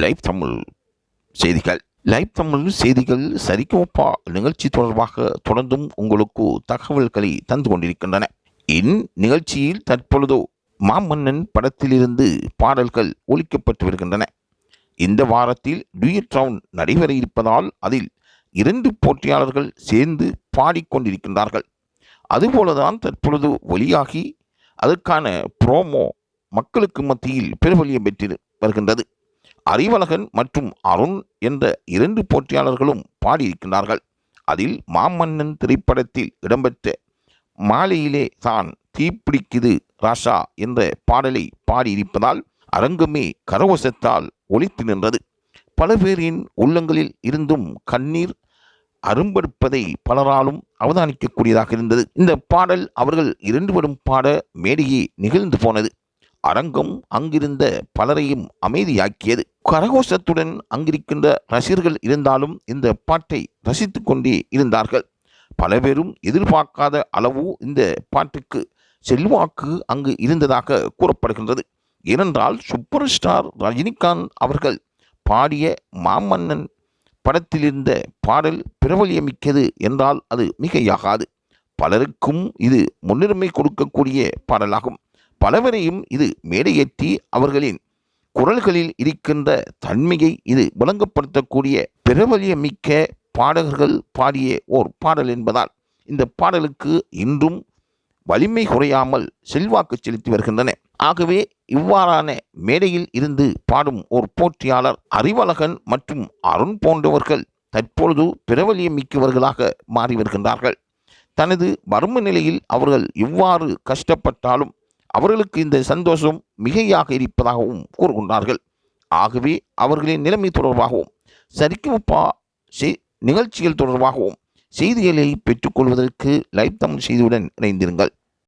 Live Tamil செய்திகள். Live Tamil செய்திகள் சரிகமபா நிகழ்ச்சி தொடர்பாக தொடர்ந்தும் உங்களுக்கு தகவல்களை தந்து கொண்டிருக்கின்றன. இந்நிகழ்ச்சியில் தற்பொழுது மாமன்னன் படத்திலிருந்து பாடல்கள் ஒலிக்கப்பட்டு வருகின்றன. இந்த வாரத்தில் டூயட் ரவுண்ட் நடைபெற இருப்பதால் அதில் 2 போட்டியாளர்கள் சேர்ந்து பாடிக்கொண்டிருக்கின்றார்கள். அதுபோலதான் தற்பொழுது வெளியாகி அதற்கான ப்ரோமோ மக்களுக்கு மத்தியில் பிரபல்யம் பெற்று வருகின்றது. அறிவழகன் மற்றும் அருண் என்ற 2 போட்டியாளர்களும் பாடியிருக்கின்றார்கள். அதில் மாமன்னன் திரைப்படத்தில் இடம்பெற்ற மாலையிலே தான் தீப்பிடிக்குது ராசா என்ற பாடலை பாடியிருப்பதால் அரங்கமே கரவசத்தால் ஒலித்து நின்றது. பல பேரின் உள்ளங்களில் இருந்தும் கண்ணீர் அரும்பெடுப்பதை பலராலும் அவதானிக்கக்கூடியதாக இருந்தது. இந்த பாடல் அவர்கள் 2 பேரும் பாட மேடையே நிகழ்ந்து போனது. அரங்கம் அங்கிருந்த பலரையும் அமைதியாக்கியது. கரகோஷத்துடன் அங்கிருக்கின்ற ரசிகர்கள் இருந்தாலும் இந்த பாட்டை ரசித்து கொண்டே இருந்தார்கள். பல பேரும் எதிர்பார்க்காத அளவு இந்த பாட்டுக்கு செல்வாக்கு அங்கு இருந்ததாக கூறப்படுகின்றது. ஏனென்றால் சூப்பர் ஸ்டார் ரஜினிகாந்த் அவர்கள் பாடிய மாமன்னன் படத்திலிருந்த பாடல் பிரபலியமிக்கது என்றால் அது மிகையாகாது. பலருக்கும் இது முன்னுரிமை கொடுக்கக்கூடிய பாடலாகும். பலவரையும் இது மேடையேற்றி அவர்களின் குரல்களில் இருக்கின்ற தன்மையை இது விளங்கப்படுத்தக்கூடிய பிரபலியமிக்க பாடகர்கள் பாடிய ஓர் பாடல் என்பதால் இந்த பாடலுக்கு இன்றும் வலிமை குறையாமல் செல்வாக்கு செலுத்தி வருகின்றன. ஆகவே இவ்வாறான மேடையில் இருந்து பாடும் ஓர் போட்டியாளர் அறிவழகன் மற்றும் அருண் போன்றவர்கள் தற்பொழுது பிரபலியமிக்கவர்களாக மாறி வருகின்றார்கள். தனது வறுமை நிலையில் அவர்கள் இவ்வாறு கஷ்டப்பட்டாலும் அவர்களுக்கு இந்த சந்தோஷம் மிகையாக இருப்பதாகவும் கூறுகின்றார்கள். ஆகவே அவர்களின் நிலைமை தொடர்பாகவும் சரிகமபா நிகழ்ச்சிகள் தொடர்பாகவும் செய்திகளை பெற்றுக்கொள்வதற்கு லைவ் தமிழ் செய்தியுடன் இணைந்திருங்கள்.